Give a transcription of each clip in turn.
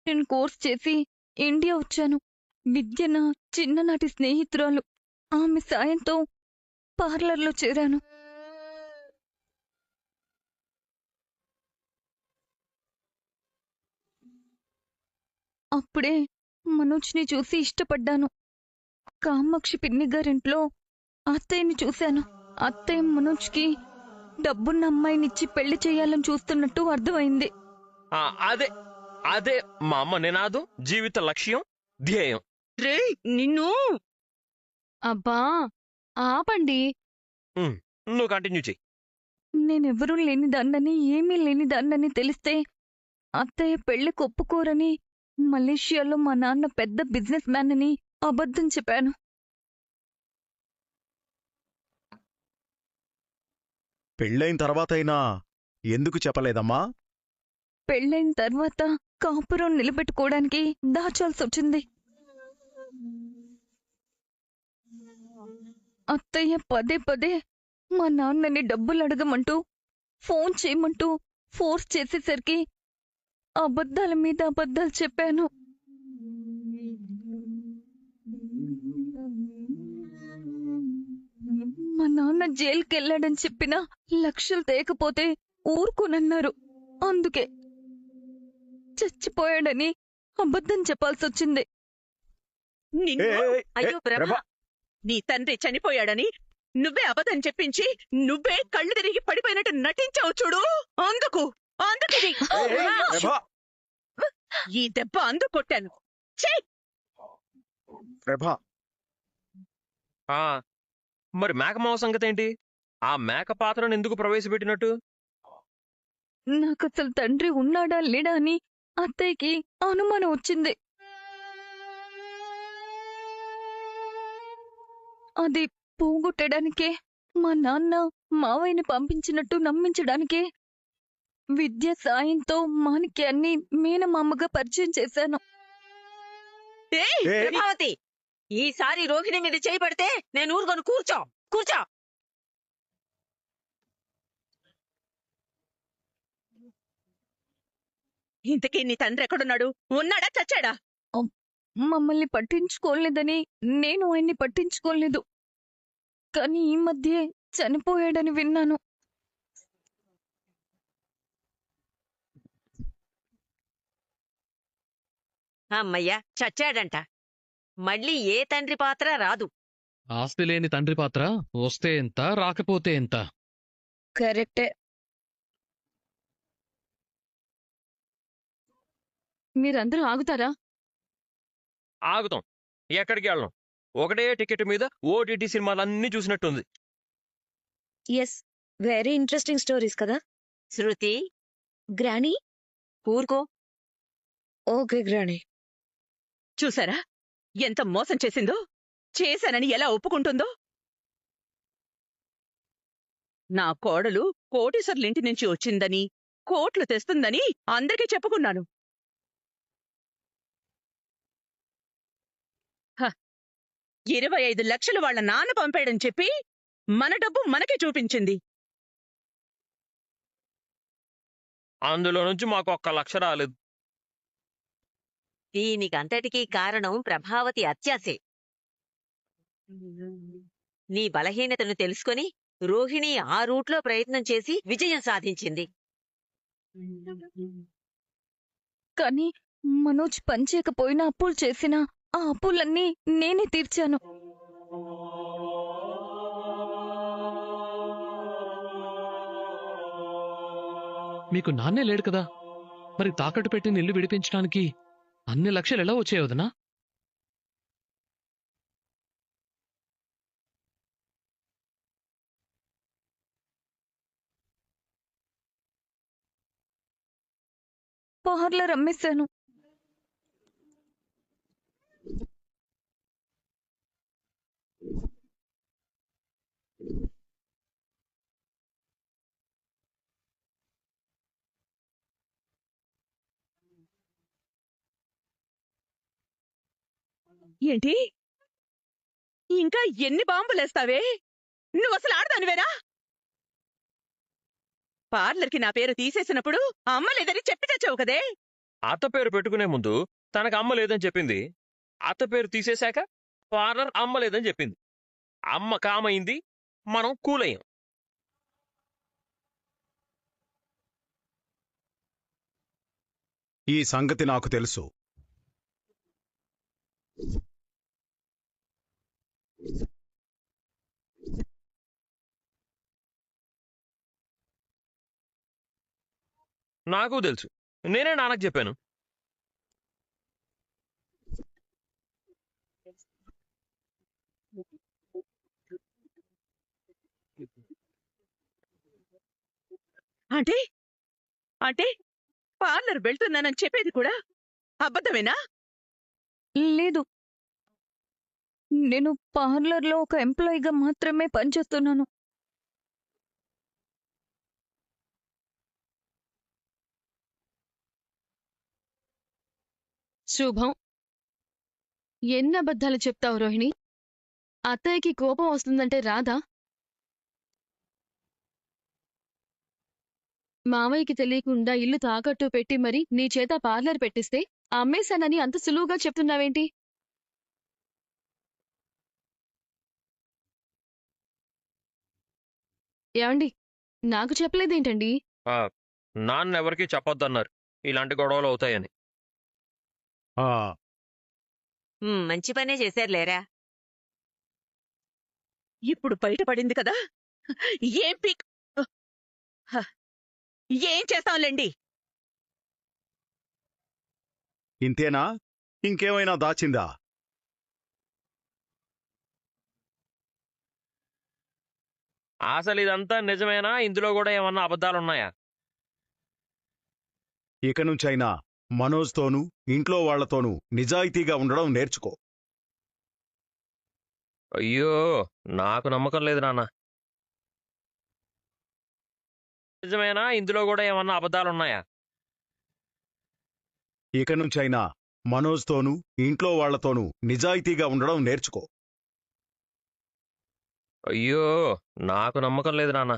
Beautician course చేసి India వచ్చాను. విద్య నా చిన్ననాటి స్నేహితురాలు. ఆమె సాయంతో పార్లర్లో చేరాను. అప్పుడే మనోజ్ని చూసి ఇష్టపడ్డాను. కామాక్షి పిన్ని గారింట్లో అత్తయ్యని చూశాను. అత్తయ్య మనోజ్కి డబ్బున్న అమ్మాయినిచ్చి పెళ్లి చేయాలని చూస్తున్నట్టు అర్థమైంది. అదే అదే మా అమ్మ నినాదం, జీవిత లక్ష్యం, ధ్యేయం. రే నిన్ను. అబ్బా ఆపండి. నువ్వు కంటిన్యూ చెయ్యి. నేనెవరూ లేనిదాన్నని, ఏమీ లేనిదాన్నని తెలిస్తే అత్తయ్య పెళ్లికి ఒప్పుకోరని, మలేషియాలో మా నాన్న పెద్ద బిజినెస్ మ్యాన్ అని అబద్ధం చెప్పాను. పెళ్ళైన తర్వాతైనా ఎందుకు చెప్పలేదమ్మా? పెళ్ళైన తర్వాత కాపురం నిలబెట్టుకోవడానికి దాచాల్సొచ్చింది. అత్తయ్య పదే పదే మా నాన్నని డబ్బులు అడగమంటూ, ఫోన్ చేయమంటూ ఫోర్స్ చేసేసరికి అబద్ధాల మీద అబద్ధాలు చెప్పాను. మా నాన్న జైలుకెళ్ళాడని చెప్పినా లక్షలు తేకపోతే ఊరుకోనన్నారు. అందుకే చచ్చిపోయాడని అబద్ధం చెప్పాల్సొచ్చింది. అయ్యో ప్రభా, నీ తండ్రి చనిపోయాడని నువ్వే అబద్ధం చెప్పించి నువ్వే కళ్ళు తిరిగి పడిపోయినట్టు నటించావు చూడు. అందుకు ఈ దెబ్బ అందుకు కొట్టాను. మరి మేకమావ సంగతి ఏంటి? ఆ మేక పాత్రను ఎందుకు ప్రవేశపెట్టినట్టు? నాకసలు తండ్రి ఉన్నాడా లేడా అని అత్తయ్యకి అనుమానం వచ్చింది. అది పోగొట్టడానికే మా నాన్న మావయ్యని పంపించినట్టు నమ్మించడానికే విద్య సాయంతో మాణిక్యాన్ని మేనమామగా పరిచయం చేశాను. ప్రభావతి, ఈసారి రోహిణి మీద చేయబడితే నేను ఊరుకొని కూర్చో. ఇంతకీ నీ తండ్రి ఎక్కడున్నాడు? ఉన్నాడా చచ్చాడా? మమ్మల్ని పట్టించుకోలేదని నేను ఆయన్ని పట్టించుకోలేదు. కానీ ఈ మధ్యే చనిపోయాడని విన్నాను. అమ్మయ్యా, చచ్చాడంట. మళ్ళీ ఏ తండ్రి పాత్ర రాదు. ఆస్తి లేని తండ్రి పాత్ర వస్తే ఎంత, రాకపోతే ఎంత. కరెక్టే. మీరందరూ ఆగుతారా? ఆగుతాం. ఎక్కడికి వెళ్ళం. ఒకటే టికెట్ మీద ఓటీటీ సినిమాలన్నీ చూసినట్టుంది. ఎస్, వెరీ ఇంట్రెస్టింగ్ స్టోరీస్ కదా. శృతి, గ్రానీ ఊరుకో. Okay granny. చూసారా ఎంత మోసం చేసిందో? చేశానని ఎలా ఒప్పుకుంటుందో? నా కోడలు కోటీశ్వర్లింటి నుంచి వచ్చిందని, కోట్లు తెస్తుందని అందరికీ చెప్పుకున్నాను. 25 లక్షలు వాళ్ళ నాన్న పంపాడని చెప్పి మన డబ్బు మనకే చూపించింది. అందులో నుంచి మాకు 1 లక్ష రాలేదు. దీనికంతటికీ కారణం ప్రభావతి అత్యాశే. నీ బలహీనతను తెలుసుకొని రోహిణి ఆ రూట్లో ప్రయత్నం చేసి విజయం సాధించింది. కానీ మనోజ్ పనిచేయకపోయినా అప్పులు చేసినా ఆ అప్పులన్నీ నేనే తీర్చాను. మీకు నాన్నే లేడు కదా, మరి తాకట్టు పెట్టిన ఇల్లు విడిపించడానికి అన్ని లక్షలు ఎలా వచ్చాయి వదనా? పార్లర్ అమ్మేశాను. ఏంటి? ఇంకా ఎన్ని బాంబులేస్తావే? నువ్వసలు ఆడదానివేనా? పార్లర్కి నా పేరు తీసేసినప్పుడు అమ్మ లేదని చెప్పి తెచ్చావు కదే. అత్త పేరు పెట్టుకునే ముందు తనకు అమ్మ లేదని చెప్పింది. అత్త పేరు తీసేశాక పార్లర్ అమ్మ లేదని చెప్పింది. అమ్మ కామైంది, మనం కూలయ్యాం. ఈ సంగతి నాకు తెలుసు. నాకు తెలుసు. నేనే నాన్నకు చెప్పాను. అంటే అంటే పార్లర్ వెళ్తున్నానని చెప్పేది కూడా అబద్ధమేనా? లేదు, నేను పార్లర్లో ఒక ఎంప్లాయీగా మాత్రమే పనిచేస్తున్నాను. శుభం. ఎన్ని అబద్ధాలు చెప్తావు రోహిణి? అత్తయ్యకి కోపం వస్తుందంటే రాదా? మావయ్యకి తెలియకుండా ఇల్లు తాకట్టు పెట్టి మరి నీ చేత పార్లర్ పెట్టిస్తే అమ్మేశానని అంత సులువుగా చెప్తున్నావేంటి? ఏమండి, నాకు చెప్పలేదేంటండి? నాన్న ఎవరికీ చెప్పొద్దన్నారు ఇలాంటి గొడవలు అవుతాయని. ఆ మంచి పనే చేశారులేరా. ఇప్పుడు బయటపడింది కదా, ఏం పీక్ హ, ఏం చేస్తాంలేండి. ఇంతేనా? ఇంకేమైనా దాచిందా? అసలు ఇదంతా నిజమేనా? ఇందులో కూడా ఏమన్నా అబద్ధాలున్నాయా? ఇక నుంచైనా మనోజ్తోనూ ఇంట్లో వాళ్లతోనూ నిజాయితీగా ఉండడం నేర్చుకో. అయ్యో, నాకు నమ్మకం లేదు నాన్న. నిజమేనా? ఇందులో కూడా ఏమన్నా అబద్ధాలున్నాయా? ఇక నుంచైనా మనోజ్తోనూ ఇంట్లో వాళ్లతోనూ నిజాయితీగా ఉండడం నేర్చుకో. అయ్యో, నాకు నమ్మకం లేదు నాన్న.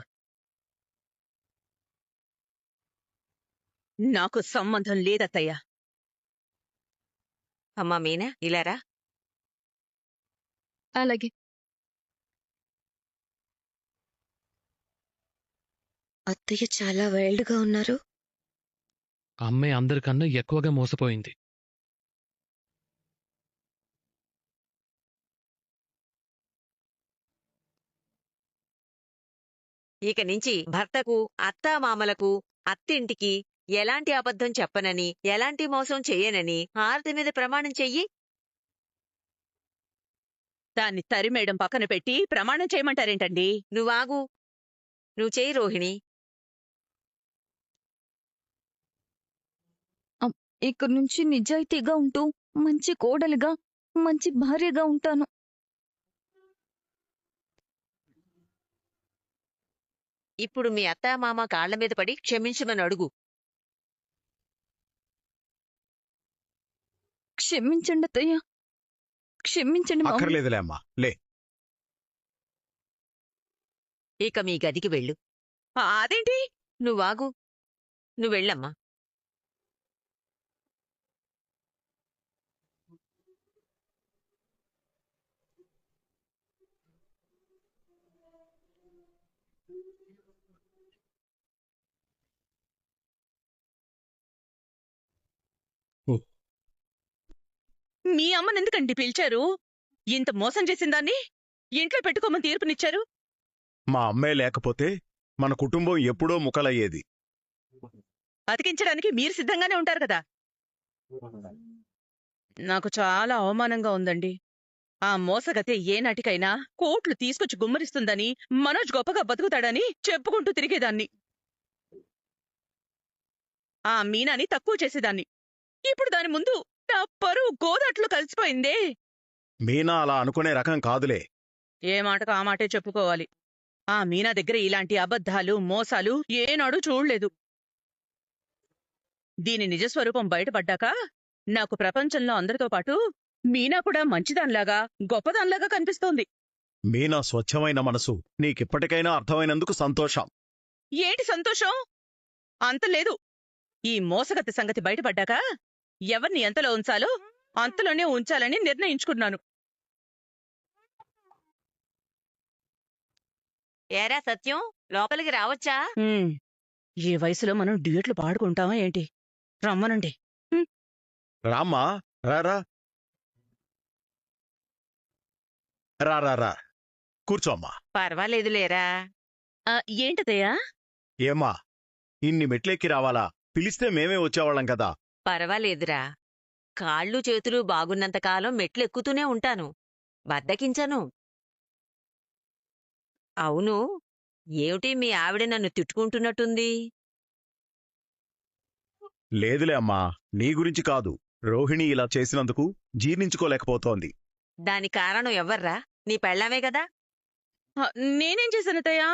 నాకు సంబంధం లేదత్తయ్యా. అమ్మా మీనా, ఇలారా. అలాగే. అత్తయ్య చాలా వైల్డ్గా ఉన్నారు. అమ్మాయి అందరికన్నా ఎక్కువగా మోసపోయింది. ఇక నుంచి భర్తకు, అత్తామామలకు, అత్తింటికి ఎలాంటి అబద్ధం చెప్పనని, ఎలాంటి మోసం చెయ్యనని ఆరతి మీద ప్రమాణం చెయ్యి. దాన్ని తరిమేయడం పక్కన పెట్టి ప్రమాణం చేయమంటారేంటండి? నువ్వాగు. నువ్వు చెయ్యి రోహిణి. ఇక నుంచి నిజాయితీగా ఉంటూ మంచి కోడలిగా, మంచి భార్యగా ఉంటాను. ఇప్పుడు మీ అత్తామామ కాళ్ల మీద పడి క్షమించమని అడుగు. క్షమించండి అత్తయ్య, క్షమించండి మామయ్య. అక్కర్లేదులే అమ్మా, లే. ఇక మీ గదికి వెళ్ళు. అదేంటి? నువ్వాగు. నువ్వెళ్ళమ్మా. మీ అమ్మని ఎందుకండి పిలిచారు? ఇంత మోసం చేసిందాన్ని ఇంట్లో పెట్టుకోమని తీర్పునిచ్చారు. మా అమ్మే లేకపోతే మన కుటుంబం ఎప్పుడో ముక్కలయ్యేది. అతికించడానికి మీరు సిద్ధంగానే ఉంటారు కదా. నాకు చాలా అవమానంగా ఉందండి. ఆ మోసగతే ఏనాటికైనా కోట్లు తీసుకొచ్చి గుమ్మరిస్తుందని, మనోజ్ గొప్పగా బతుకుతాడని చెప్పుకుంటూ తిరిగేదాన్ని. ఆ మీనాని తక్కువ చేసేదాన్ని. ఇప్పుడు దాని ముందు నా పరువు గోదాట్లో కలిసిపోయిందే. మీనా అలా అనుకునే రకం కాదులే. ఏ మాటకు ఆ మాటే చెప్పుకోవాలి. ఆ మీనా దగ్గర ఇలాంటి అబద్ధాలు, మోసాలు ఏనాడూ చూడలేదు. దీని నిజస్వరూపం బయటపడ్డాక నాకు ప్రపంచంలో అందరితో పాటు మీనా కూడా మంచిదాన్లాగా, గొప్పదాన్లాగా కనిపిస్తోంది. మీనా స్వచ్ఛమైన మనసు నీకిప్పటికైనా అర్థమైనందుకు సంతోషం. ఏంటి సంతోషం? అంత లేదు. ఈ మోసగత్తి సంగతి బయటపడ్డాక ఎవరిని ఎంతలో ఉంచాలో అంతలోనే ఉంచాలని నిర్ణయించుకున్నాను. ఏరా సత్యం, లోపలికి రావచ్చా? ఈ వయసులో మనం డ్యూయట్లు పాడుకుంటామా ఏంటి? రమ్మనండి. రామ్మా, రారా రా రా రా కూర్చోమ్మా. పర్వాలేదులేరా. ఏంటదయ్యా? ఏమ్మా, ఇన్ని మెట్లెక్కి రావాలా? పిలిస్తే మేమే వచ్చేవాళ్ళం కదా. పర్వాలేదురా. కాళ్ళు చేతులు బాగున్నంతకాలం మెట్లెక్కుతూనే ఉంటాను, బద్దకించను. అవును, ఏమిటి మీ ఆవిడ నన్ను తిట్టుకుంటున్నట్టుంది? లేదులే అమ్మా, నీ గురించి కాదు. రోహిణి ఇలా చేసినందుకు జీర్ణించుకోలేకపోతోంది. దాని కారణం ఎవర్రా? నీ పెళ్ళామే కదా. నేనేం చేశానతయ్యా?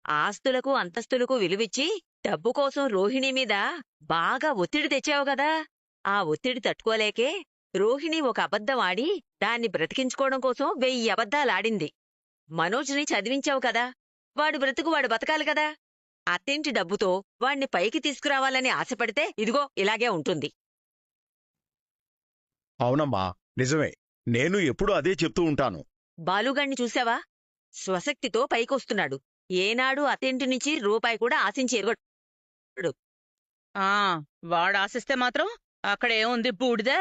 ఆస్తులకు అంతస్తులకు విలువిచ్చి డబ్బు కోసం రోహిణి మీద బాగా ఒత్తిడి తెచ్చావు గదా. ఆ ఒత్తిడి తట్టుకోలేకే రోహిణి ఒక అబద్ధం ఆడి దాన్ని బ్రతికించుకోవడం కోసం 1000 అబద్ధాలాడింది. మనోజ్ని చదివించావు కదా, వాడు బ్రతుకు వాడు బతకాలి కదా. అత్తింటి డబ్బుతో వాణ్ణి పైకి తీసుకురావాలని ఆశపడితే ఇదిగో ఇలాగే ఉంటుంది. అవునమ్మా, నిజమే. నేను ఎప్పుడూ అదే చెప్తూ ఉంటాను. బాలుగాణ్ణి చూశావా? స్వశక్తితో పైకొస్తున్నాడు. ఏనాడు అత్తింటి నుంచి రూపాయి కూడా ఆశించి ఎరగడు. వాడు ఆశిస్తే మాత్రం అక్కడేముంది బూడిదే.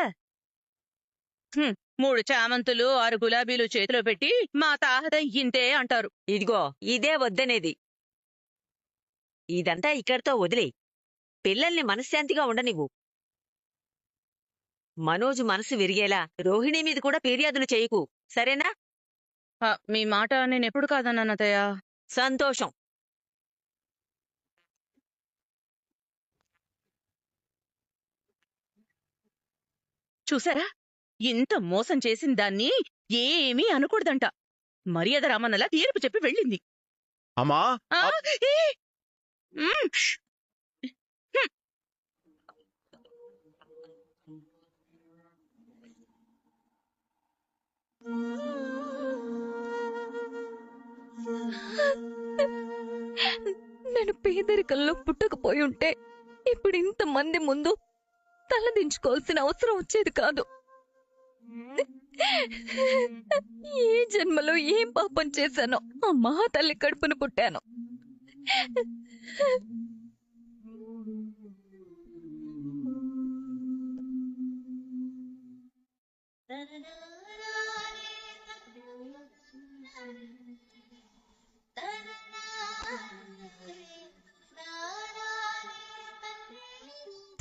3 చామంతులు 6 గులాబీలు చేతిలో పెట్టి మా తాహత ఇంతే అంటారు. ఇదిగో ఇదే వద్దనేది. ఇదంతా ఇక్కడితో వదిలేయ్. పిల్లల్ని మనశ్శాంతిగా ఉండనివ్వు. మనోజు మనసు విరిగేలా రోహిణి మీద కూడా ఫిర్యాదులు చేయకు, సరేనా? మీ మాట నేనెప్పుడు కాదన్నానతయ్యా. సంతోషం. చూసారా, ఇంత మోసం చేసిన దాన్ని ఏమీ అనకూడదంట. మర్యాద రామన్నలా తీర్పు చెప్పి వెళ్ళింది. అమ్మా, ఆ, ఏ! మ్. నేను పేదరికంలో పుట్టకపోయుంటే ఇప్పుడు ఇంతమంది ముందు తలదించుకోవాల్సిన అవసరం వచ్చేది కాదు. ఏ జన్మలో ఏం పాపం చేశానో ఆ మహాతల్లి కడుపును పుట్టాను.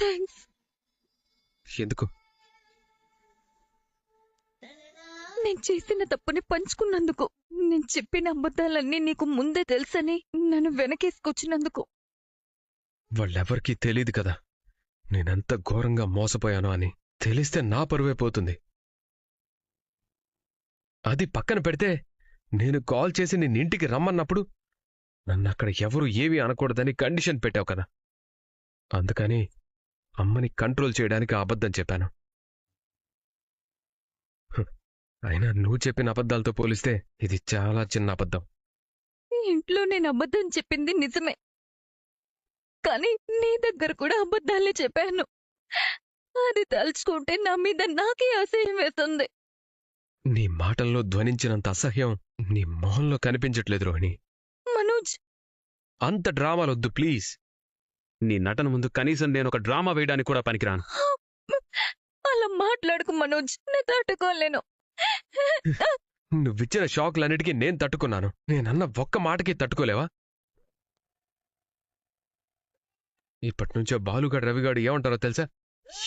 థ్యాంక్స్. ఎందుకు? నేను చేసిన తప్పుని పంచుకున్నందుకు, నేను చెప్పిన అబద్ధాలన్నీ నీకు ముందే తెలుసని నన్ను వెనకేసుకొచ్చినందుకు. వాళ్ళెవరికీ తెలీదు కదా నేనెంత ఘోరంగా మోసపోయానో అని. తెలిస్తే నా పరువే పోతుంది. అది పక్కన పెడితే నేను కాల్ చేసి నిన్నింటికి రమ్మన్నప్పుడు నన్నక్కడ ఎవరు ఏమీ అనకూడదని కండిషన్ పెట్టావు కదా. అందుకని అమ్మని కంట్రోల్ చేయడానికి ఆ అబద్ధం చెప్పాను. అయినా నువ్వు చెప్పిన అబద్ధాలతో పోలిస్తే ఇది చాలా చిన్న అబద్ధం. ఇంట్లో నేను అబద్ధం చెప్పింది నిజమే, కానీ నీ దగ్గర కూడా అబద్ధాలే చెప్పాను. అది తలుచుకుంటే నా మీద నాకే అసహ్యం వేస్తుంది. నీ మాటల్లో ధ్వనించినంత అసహ్యం నీ మొహంలో కనిపించట్లేదు రోహిణి. మనోజ్, అంత డ్రామాలొద్దు ప్లీజ్. నీ నటన ముందు కనీసం నేనొక డ్రామా వేయడానికి కూడా పనికిరాను. అలా మాట్లాడుకు మనోజ్, నేను తట్టుకోలేను. నువ్విచ్చిన షాక్లన్నిటికీ నేను తట్టుకున్నాను. నేనన్న ఒక్క మాటకి తట్టుకోలేవా? ఇప్పటినుంచో బాలుగాడు రవిగాడు ఏమంటారో తెలుసా?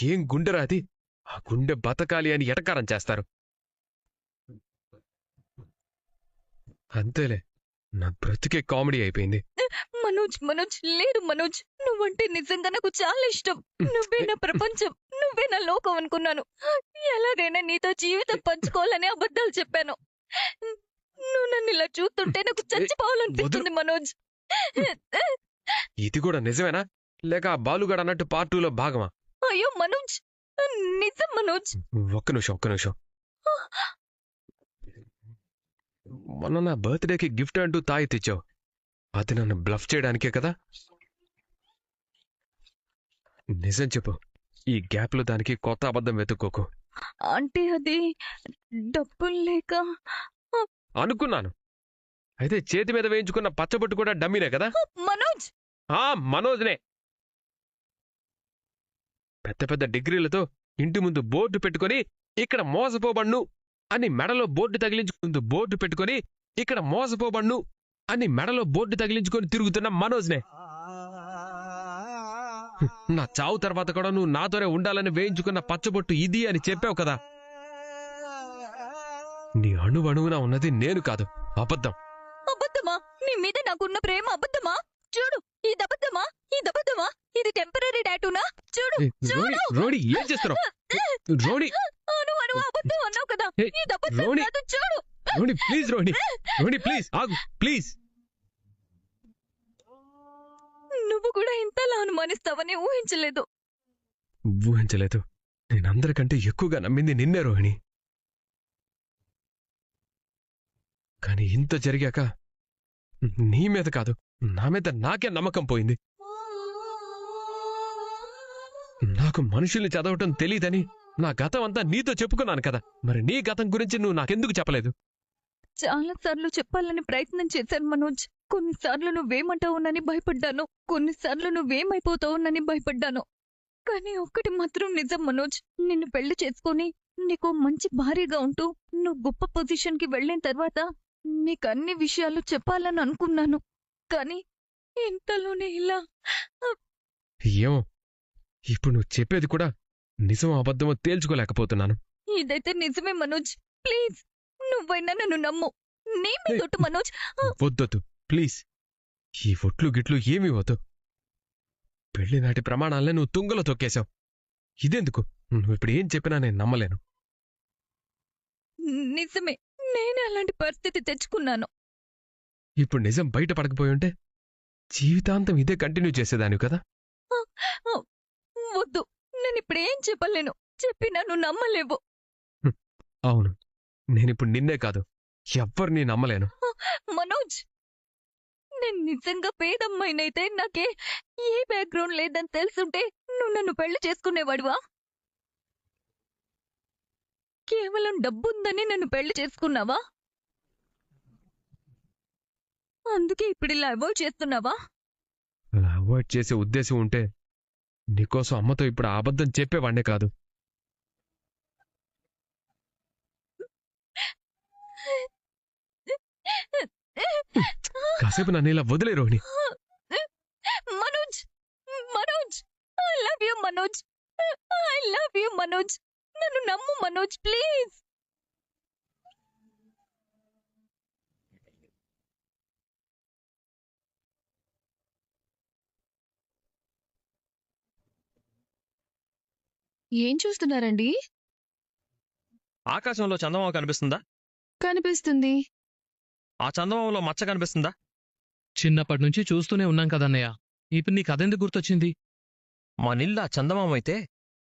ఏం గుండెరా అది, ఆ గుండె బతకాలి అని ఎటకారం చేస్తారు. అంతేలే, నా బ్రతికే కామెడీ అయిపోయింది. మనోజ్, మనోజ్, లేదు మనోజ్, నువ్వంటే నిజంగా నాకు చాలా ఇష్టం. నువ్వే నా ప్రపంచం, నువ్వే నా లోకం అనుకున్నాను. ఎలాగైనా నీతో జీవితం పంచుకోవాలని అబద్ధాలు చెప్పాను. నువ్వు నన్ను ఇలా చూస్తుంటే నాకు చచ్చిపోవాలనిపిస్తుంది మనోజ్. ఇది కూడా నిజమేనా, లేక ఆ బాలుగాడు అన్నట్టు పార్ట్ 2లో భాగమా? అయ్యో మనోజ్, నిజం మనోజ్. ఒక్క నిమిషం. మొన్న నా బర్త్డేకి గిఫ్ట్ అంటూ తాయి తెచ్చావు. అది నన్ను బ్లఫ్ చేయడానికే కదా. నిజం చెప్పు. ఈ గ్యాప్లో దానికి కొత్త అబద్ధం వెతుక్కోకు. అంటే అది డబ్బులు లేక అనుకున్నాను. అయితే చేతి మీద వేయించుకున్న పచ్చబొట్టు కూడా డమ్మీనే కదా? మనోజ్ మనోజ్నే. పెద్ద పెద్ద డిగ్రీలతో ఇంటి ముందు బోర్డు పెట్టుకొని ఇక్కడ మోసపోబడ్ను అని మెడలో బోర్డు పెట్టుకొని ఇక్కడ మోసపోబడ్ను అని మెడలో బోర్డు తగిలించుకొని తిరుగుతున్న మనోజ్నే. నా చావు తర్వాత కూడా నువ్వు నాతోనే ఉండాలని వేయించుకున్న పచ్చబొట్టు ఇది అని చెప్పావు కదా. నీ అణువణువున ఉన్నది నేను కాదు, అబద్ధం. అబద్ధమా? నీ మీద నాకున్న ప్రేమ అబద్ధమా? చూడు, ఇది అబద్ధమా? ఇది టెంపరీ టాటూనా? చూడు రోణి, రోణి, ఏం చేస్తున్నావు? రోణి, అను అబద్ధం అన్నావు కదా. ఏయ్, ఇది అబద్ధం రోణి. కాదు, చూడు. రోణి ప్లీజ్, రోణి ప్లీజ్ ఆగు, ప్లీజ్. నువ్వు కూడా ఇంతలా అనుమానిస్తావని ఊహించలేదు. ఊహించలేదు. నేనందరికంటే ఎక్కువగా నమ్మింది నిన్నే రోహిణి. కాని ఇంత జరిగాక నీ మీద కాదు, నా మీద నాకే నమ్మకం పోయింది. నాకు మనుషుల్ని చదవటం తెలీదని నా గతం అంతా నీతో చెప్పుకున్నాను కదా. మరి నీ గతం గురించి నువ్వు నాకెందుకు చెప్పలేదు? చాలా సార్లు చెప్పాలని ప్రయత్నం చేశాను మనోజ్. కొన్నిసార్లు నువ్వేమంటావునని భయపడ్డాను, కొన్నిసార్లు నువ్వేమైపోతావునని భయపడ్డాను. కానీ ఒక్కటి మాత్రం నిజం మనోజ్, నిన్ను పెళ్లి చేసుకుని నీకు మంచి భార్యగా ఉంటూ నువ్వు గొప్ప పొజిషన్కి వెళ్ళిన తర్వాత నీకు అన్ని విషయాలు చెప్పాలని అనుకున్నాను. కానీ ఇంతలోనే ఇలా. ఏమో, ఇప్పుడు నువ్వు చెప్పేది కూడా నిజమో అబద్ధమో తేల్చుకోలేకపోతున్నాను. ఇదైతే నిజమే మనోజ్. ప్లీజ్, నువ్వైనా నన్ను నమ్ము. నీ మీదొట్టు మనోజ్. వద్దొద్దు ప్లీజ్. ఈ ఒట్లు గిట్లు ఏమీ వద్దు. పెళ్లినాటి ప్రమాణాలనే నువ్వు తుంగలో తొక్కేశావు. ఇదెందుకు? నువ్వు ఇప్పుడు ఏం చెప్పినా నేను నమ్మలేను. నిజమే, నేనే అలాంటి పరిస్థితి తెచ్చుకున్నాను. ఇప్పుడు నిజం బయట పడకపోయుంటే జీవితాంతం ఇదే కంటిన్యూ చేసేదానివి కదా. వద్దు, నేను ఇప్పుడేం చెప్పలేను. చెప్పినా నువ్వు నమ్మలేవు. అవును, నేనిప్పుడు నిన్నే కాదు ఎవ్వరినీ నమ్మలేను. మనోజ్, నేను నిజంగా పేదమ్మాయినైతే నాకే ఏ బ్యాక్గ్రౌండ్ లేదని తెలుసుంటే నువ్వు నన్ను పెళ్లి చేసుకునేవాడివా? కేవలం డబ్బుందని నన్ను పెళ్లి చేసుకున్నావా? అందుకే ఇప్పుడు ఇలా అవాయిడ్ చేస్తున్నావా? అలా అవాయిడ్ చేసే ఉద్దేశం ఉంటే నీకోసం అమ్మతో ఇప్పుడు ఆ అబద్ధం చెప్పేవాణ్ణే కాదు. కాసేపు నన్ను ఇలా వదిలే Rohini. Manoj, Manoj, I love you Manoj, I love you Manoj. నన్ను నమ్ము మనోజ్, ప్లీజ్. ఏం చూస్తున్నారండి? ఆకాశంలో చందమామ కనిపిస్తుందా? కనిపిస్తుంది. ఆ చందమామలో మచ్చ కనిపిస్తుందా? చిన్నప్పటి నుంచి చూస్తూనే ఉన్నాం కదన్నయ్య. ఇప్పుడు నీకు అదెందుకు గుర్తొచ్చింది? మనిల్లా చందమామ అయితే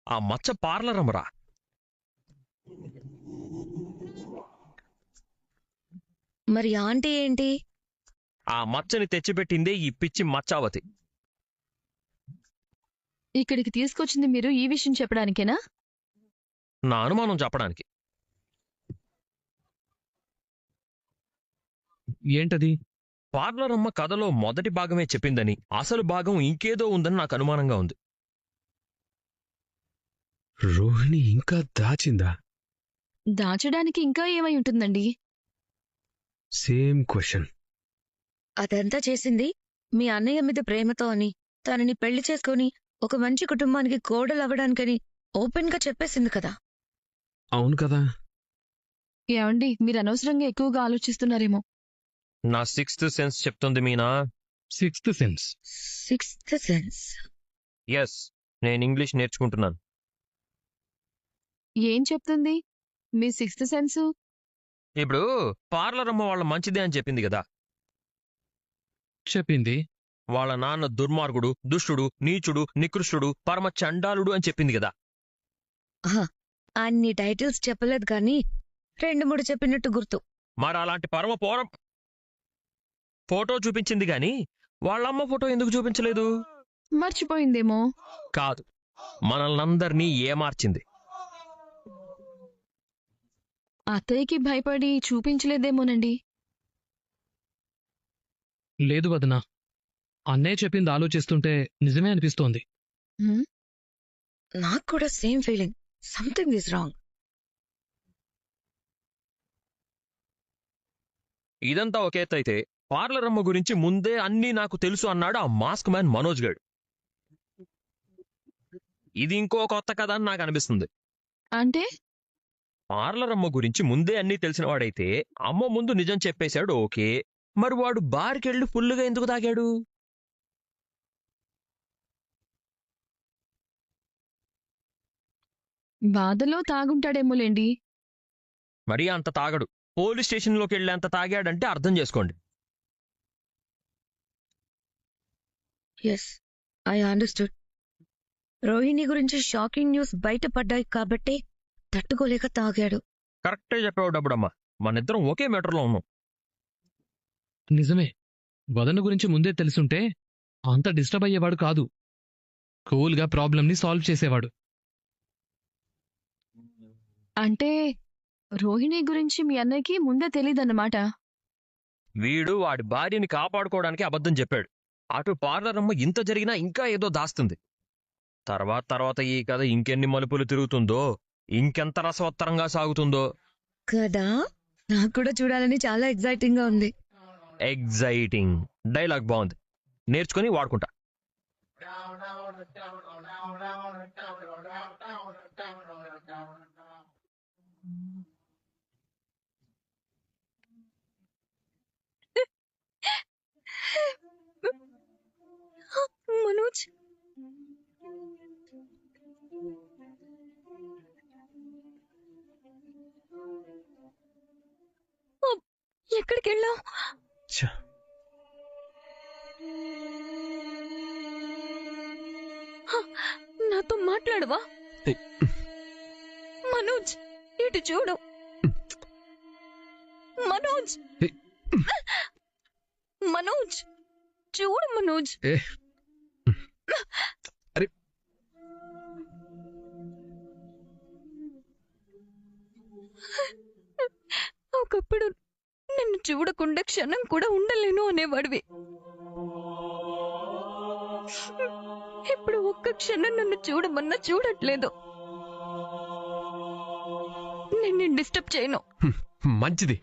ఆ మచ్చ పార్లరమ్మరా. మరి ఆంటీ ఏంటి? ఆ మచ్చని తెచ్చిపెట్టిందే ఈ పిచ్చి మచ్చావతి. ఇక్కడికి తీసుకొచ్చింది మీరు ఈ విషయం చెప్పడానికేనా? నా అనుమానం చెప్పడానికి. ఏంటది? పార్లరమ్మ కథలో మొదటి భాగమే చెప్పిందని, అసలు భాగం ఇంకేదో ఉందని నాకు అనుమానంగా ఉంది. రోహిణి ఇంకా దాచిందా? దాచడానికి ఇంకా ఏమై ఉంటుందండి? Same question. అదంతా చేసింది మీ అన్నయ్య మీద ప్రేమతో అని, తనని పెళ్లి చేసుకొని ఒక మంచి కుటుంబానికి కోడలు అవ్వడానికని ఓపెన్ గా చెప్పేసింది కదా. అవును కదా. ఏమండి, మీరు అనవసరంగా ఎక్కువగా ఆలోచిస్తున్నారేమో. నా సిక్స్త్ సెన్స్ చెప్తుంది Meena. Sixth sense. Sixth sense. Yes, నేను ఇంగ్లీష్ నేర్చుకుంటున్నాను. ఏం చెప్తుంది మీ సిక్స్త్ సెన్స్? ఇప్పుడు పార్లరమ్మ వాళ్ళ మంచిదే అని చెప్పింది కదా. చెప్పింది. వాళ్ళ నాన్న దుర్మార్గుడు, దుష్టుడు, నీచుడు, నికృష్టుడు, పరమ చండాలుడు అని చెప్పింది కదా. అన్ని టైటిల్స్ చెప్పలేదు కానీ 2-3 చెప్పినట్టు గుర్తు. మరి అలాంటి పరమ పోరం ఫోటో చూపించింది గాని వాళ్ళమ్మ ఫోటో ఎందుకు చూపించలేదు? మర్చిపోయిందేమో. కాదు, మనల్నందరినీ ఏమార్చింది. అత్తయ్యకి భయపడి చూపించలేదేమోనండి. లేదు వదినా, అన్నయ్య చెప్పింది ఆలోచిస్తుంటే నిజమే అనిపిస్తోంది. హ్మ్? నాకు కూడా same feeling. Something is wrong. ఇదంతా ఒక ఎత్తు అయితే, పార్లర్ అమ్మ గురించి ముందే అన్నీ నాకు తెలుసు అన్నాడు ఆ మాస్క్ మ్యాన్ మనోజ్ గాడు. ఇది ఇంకో కొత్త కథ అని నాకు అనిపిస్తుంది. అంటే పార్లర్ అమ్మ గురించి ముందే అన్నీ తెలిసిన వాడైతే అమ్మ ముందు నిజం చెప్పేశాడు, ఓకే. మరి వాడు బార్కెళ్ళి ఫుల్లుగా ఎందుకు తాగాడు? బాధలో తాగుంటాడేమోలేండి. మరీ అంత తాగడు. పోలీస్ స్టేషన్లోకి వెళ్ళేంత తాగాడంటే అర్థం చేసుకోండి. Yes, I understood. రోహిణి గురించి షాకింగ్ న్యూస్ బయటపడ్డాయి కాబట్టి తట్టుకోలేక తాగాడు. కరెక్టే చెప్పావు డబ్బుడమ్మ. మనిద్దరం ఒకే మీటర్లో ఉన్నాం. నిజమే, వదన గురించి ముందే తెలుసుంటే అంత డిస్టర్బ్ అయ్యేవాడు కాదు. కూల్గా ప్రాబ్లంని సాల్వ్ చేసేవాడు. అంటే రోహిణి గురించి మీ అన్నయ్యకి ముందే తెలీదన్నమాట. వీడు వాడి భార్యని కాపాడుకోవడానికి అబద్ధం చెప్పాడు. అటు పార్లర్ అమ్మ ఇంత జరిగినా ఇంకా ఏదో దాస్తుంది. తర్వాత ఈ కథ ఇంకెన్ని మలుపులు తిరుగుతుందో, ఇంకెంత రసవత్తరంగా సాగుతుందో. కదా, నాకు కూడా చూడాలని చాలా ఎక్సైటింగ్ గా ఉంది. ఎగ్జైటింగ్ డైలాగ్ బాగుంది, నేర్చుకుని వాడుకుంటా. మనోజ్, ఎక్కడికి వెళ్ళావు? ఛ, నాతో మాట్లాడవా? ఏ. మనోజ్, ఇటు చూడు. మనోజ్, ఏ. మనోజ్, చూడు మనోజ్. ఏ. అరే. ఒకప్పుడు నిన్ను చూడకుండా క్షణం కూడా ఉండలేను అనేవాడివి. ఇప్పుడు ఒక్క క్షణం నన్ను చూడమన్నా చూడట్లేదు. నిన్ను డిస్టర్బ్ చేయను. మంచిది.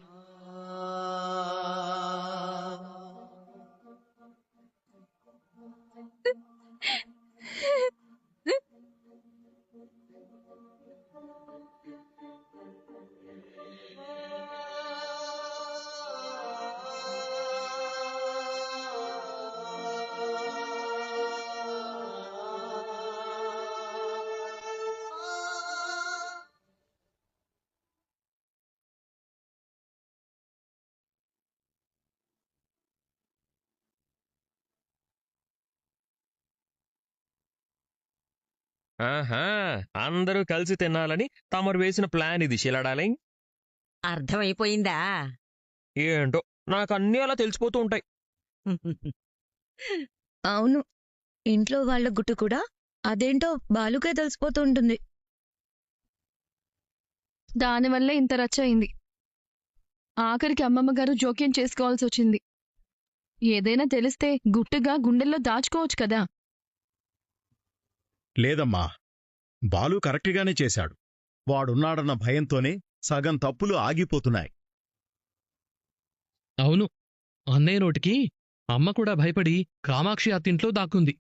ఆహా, అందరూ కలిసి తినాలని తమరు వేసిన ప్లాన్ ఇది శిలాడాలి. అర్థమైపోయిందా? ఏంటో నాకు అన్నీ అలా తెలిసిపోతూ ఉంటాయి. అవును, ఇంట్లో వాళ్ళ గుట్టు కూడా అదేంటో బాలుకే తెలిసిపోతూ ఉంటుంది. దానివల్లే ఇంత రచ్చ అయింది. ఆఖరికి అమ్మమ్మ గారు జోక్యం చేసుకోవాల్సి వచ్చింది. ఏదైనా తెలిస్తే గుట్టుగా గుండెల్లో దాచుకోవచ్చు కదా. లేదమ్మా, బాలు కరెక్ట్గానే చేశాడు. వాడున్నాడన్న భయంతోనే సగం తప్పులు ఆగిపోతున్నాయి. అవును, అన్నయ్య నోటికి అమ్మ కూడా భయపడి కామాక్షి అత్తింట్లో దాక్కుంది.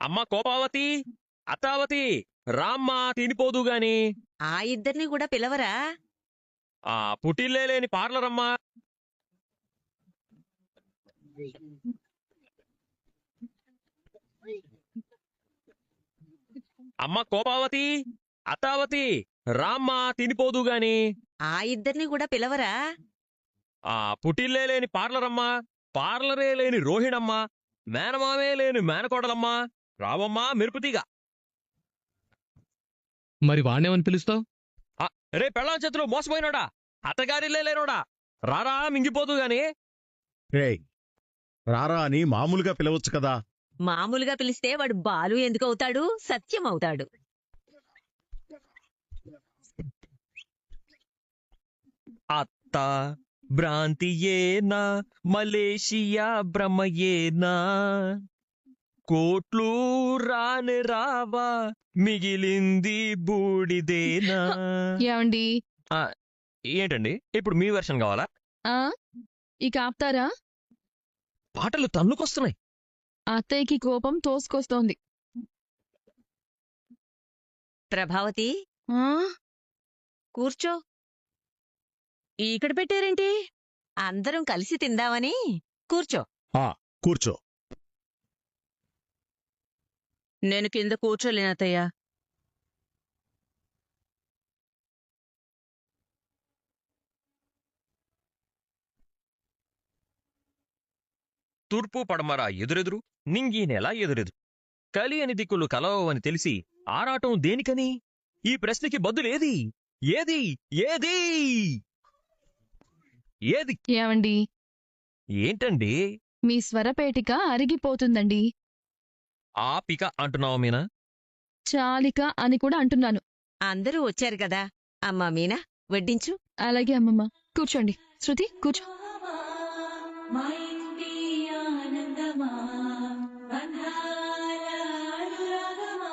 అమ్మ కోపావతి, అత్తావతి, రామ్మా తినిపోదు గాని. ఆ ఇద్దరిని కూడా పిలవరా? ఆ పుటిల్లే లేని పార్లర్ అమ్మా. అమ్మ కోపావతి, అత్తావతి, రామ్మా తినిపోదు గాని. ఆ ఇద్దరిని కూడా పిలవరా? ఆ పుటిల్లే లేని పార్లర్ అమ్మా, పార్లరే లేని రోహిణమ్మా, మేనమామే లేని మేనకోడలమ్మా. రావమ్మా మెరుపుతీగా. మరి వాణ్ణేమని పిలుస్తావు? రే పెళ్ళాం చేతిలో మోసపోయినాడా, అత్తగారి లేనోడా రారా మింగిపోతూ గాని. రేయ్ రారా అని మామూలుగా పిలవచ్చు కదా. మామూలుగా పిలిస్తే వాడు బాలు ఎందుకు అవుతాడు, సత్యం అవుతాడు. అత్త భ్రాంతియేనా మలేషియా భ్రమయేనా కోట్లు రాని రావా మిగిలింది బూడిదేనా. ఏమండి ఏంటండి ఇప్పుడు మీ వెర్షన్ కావాలా? ఆ ఇక ఆపుతారా? పాటలు తన్నుకొస్తున్నాయి. అత్తయ్యకి కోపం తోసుకొస్తోంది. ప్రభావతి ఆ? కూర్చో. ఇక్కడ పెట్టారేంటి? అందరం కలిసి తిందామని. కూర్చో. కూర్చో. నేను కింద కూర్చోలేనత్తయ్య. తూర్పు పడమర ఎదురెదురు నింగీనెలా ఎదురెదురు కలి అని దిక్కులు కలవని తెలిసి ఆరాటం దేనికని? ఈ ప్రశ్నకి బదులేది? ఏది ఏది ఏది? ఏమండి ఏంటండి మీ స్వరపేటిక అరిగిపోతుందండి. ఆపిక అంటున్నావు మీనా? చాలిక అని కూడా అంటున్నాను. అందరూ వచ్చారు కదా. అమ్మా మీనా, వడ్డించు. అలాగే అమ్మమ్మ. కూర్చోండి. శృతి కూర్చో.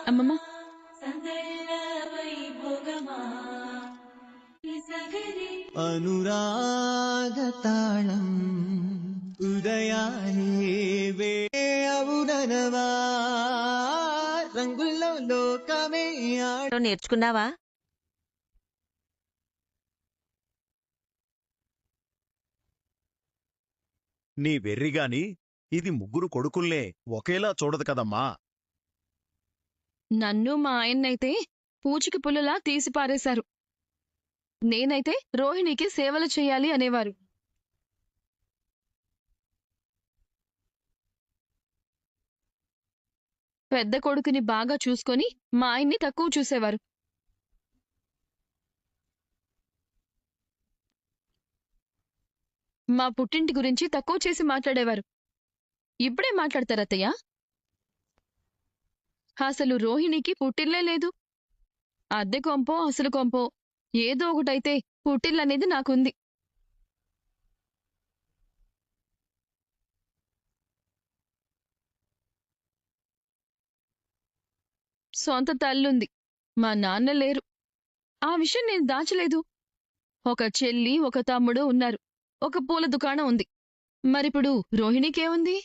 అమ్మమ్మ అనురాగతాళం ఉదయానే అవుననవా రంగుల్లో లోకమే నేర్చుకున్నావా? నీ వెర్రిగాని ఇది ముగ్గురు కొడుకుల్నే ఒకేలా చూడదు కదమ్మా. నన్ను మా ఆయన్నైతే పూచికి పుల్లలా తీసిపారేశారు. నేనైతే రోహిణికి సేవలు చెయ్యాలి అనేవారు. పెద్ద కొడుకుని బాగా చూసుకొని మా ఆయన్ని తక్కువ చూసేవారు. మా పుట్టింటి గురించి తక్కువ చేసి మాట్లాడేవారు. ఇప్పుడే మాట్లాడతారత్తయ్య? అసలు రోహిణికి పుట్టిల్లే లేదు. అద్దె కొంపో అసలు కొంపో ఏదో ఒకటైతే పుట్టిల్లనేది నాకుంది. సొంత తల్లుంది, మా నాన్న లేరు. ఆ విషయం నేను దాచలేదు. ఒక చెల్లి ఒక తమ్ముడు ఉన్నారు. ఒక పూల దుకాణం ఉంది. మరిప్పుడు రోహిణికేముంది?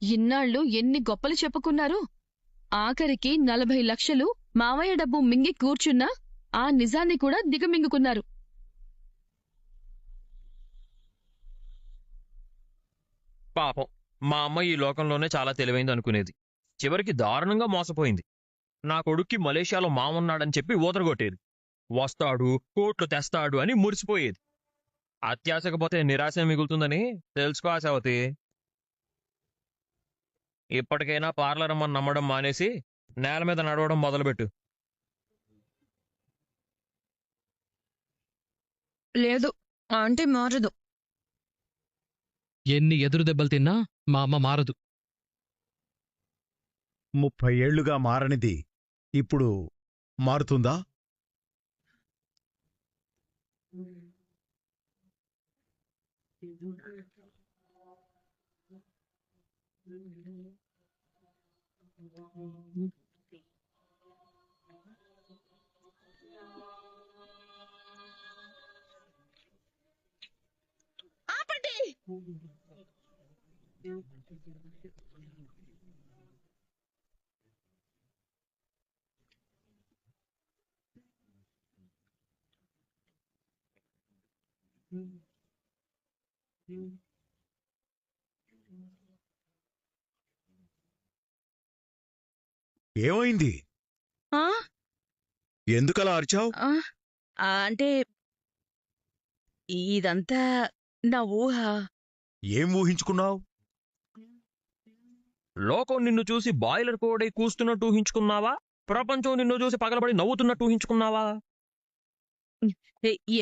ఇన్నాళ్ళు ఎన్ని గొప్పలు చెప్పుకున్నారు. ఆఖరికి 40 లక్షలు మావయ్య డబ్బు మింగి కూర్చున్నా ఆ నిజాన్ని కూడా దిగమింగుకున్నారు. పాపం మా అమ్మ ఈ లోకంలోనే చాలా తెలివైంది అనుకునేది. చివరికి దారుణంగా మోసపోయింది. నా కొడుక్కి మలేషియాలో మామన్నాడని చెప్పి ఊదరగొట్టేది. వస్తాడు కోట్లు తెస్తాడు అని మురిసిపోయేది. అత్యాశకపోతే నిరాశ మిగులుతుందని తెలుసుకో ఆశావతి. ఇప్పటికైనా పార్లర్ అమ్మని నమ్మడం మానేసి నేల మీద నడవడం మొదలుపెట్టు. లేదు, ఆంటీ మారదు. ఎన్ని ఎదురు దెబ్బలు తిన్నా మా అమ్మ మారదు. 30 ఏళ్లుగా మారనిది ఇప్పుడు మారుతుందా? ఆపండి! ఏమైంది? ఆ? ఎందుకలా అరిచావు? ఆ? అంటే ఇదంతా నా ఊహ. ఏం ఊహించుకున్నావు? లోకం నిన్ను చూసి బాయిలర్ కోడై కూస్తున్నట్టు ఊహించుకున్నావా? ప్రపంచం నిన్ను చూసి పగలబడి నవ్వుతున్నట్టు ఊహించుకున్నావా?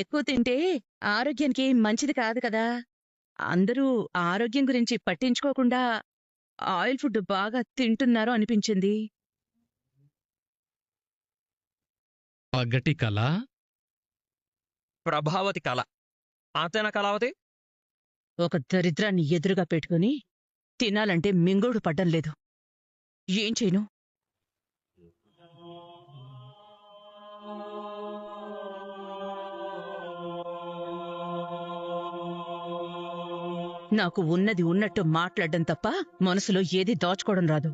ఎక్కువ తింటే ఆరోగ్యానికి మంచిది కాదు కదా. అందరూ ఆరోగ్యం గురించి పట్టించుకోకుండా ఆయిల్ ఫుడ్ బాగా తింటున్నారు అనిపించింది. పగటి కళ. ప్రభావతి కళ. అంతేనా కళావతి? ఒక దరిద్రాన్ని ఎదురుగా పెట్టుకుని తినాలంటే మింగోడు పడ్డం లేదు. ఏం చేయను? నాకు ఉన్నది ఉన్నట్టు మాట్లాడడం తప్ప మనసులో ఏది దాచుకోవడం రాదు.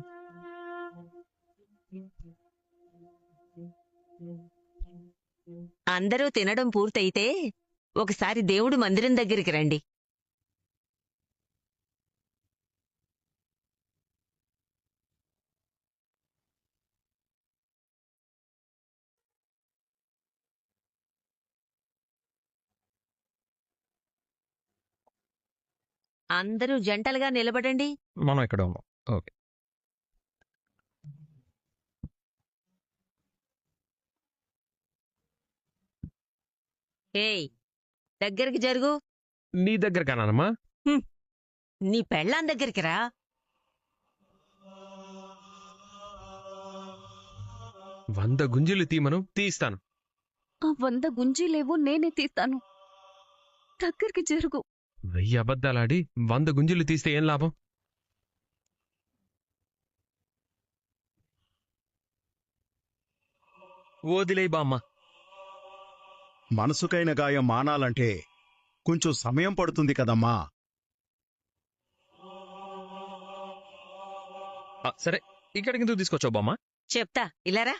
అందరూ తినడం పూర్తయితే ఒకసారి దేవుడి మందిరం దగ్గరికి రండి. అందరూ జంటలుగా నిలబడండి. మనం ఇక్కడ ఉన్నాం. ఓకే. ఏయ్, దగ్గరికి జరుగు. నీ దగ్గర కానమ్మా. నీ పెళ్ళాం దగ్గరికి రా. వంద గుంజీలు తీమను, తీస్తాను. ఆ 100 గుంజీలేవో నేనే తీస్తాను. దగ్గరికి జరుగు. 1000 అబద్ధాలాడి 100 గుంజీలు తీస్తే ఏం లాభం? వదిలే బామ్మ. మనసుకైన గాయం మానాలంటే కొంచెం సమయం పడుతుంది కదమ్మా. సరే, ఇక్కడికి ఎందుకు తీసుకొచ్చావు బామ్మ? చెప్తా, ఇలారా.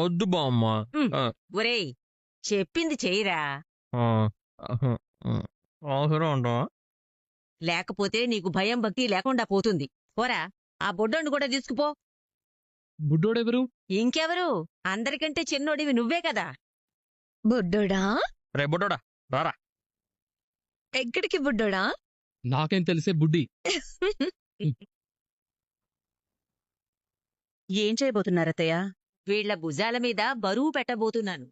వద్దు బామ్మ. ఒరేయ్, చెప్పింది చెయ్యరా. అవసరం ఉంటావా? లేకపోతే నీకు భయం భక్తి లేకుండా పోతుంది. పోరా, ఆ బొడ్డోని కూడా తీసుకుపో. బుడ్డోడెవరు? ఇంకెవరు? అందరికంటే చిన్నోడివి నువ్వే కదా. బుడ్డోడా? రే బుడ్డోడా, రారా. ఎక్కడికి బుడ్డోడా? నాకేం తెలిసే బుడ్డి. ఏం చేయబోతున్నారత్తయ్య? వీళ్ల భుజాల మీద బరువు పెట్టబోతున్నాను.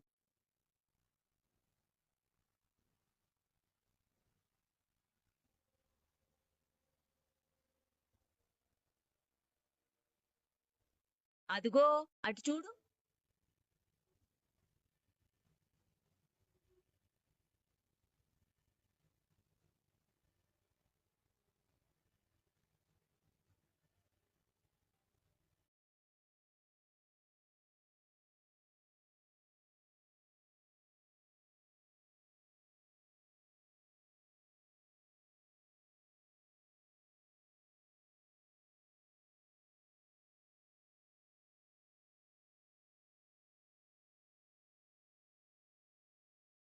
అదుగో, అటు చూడు.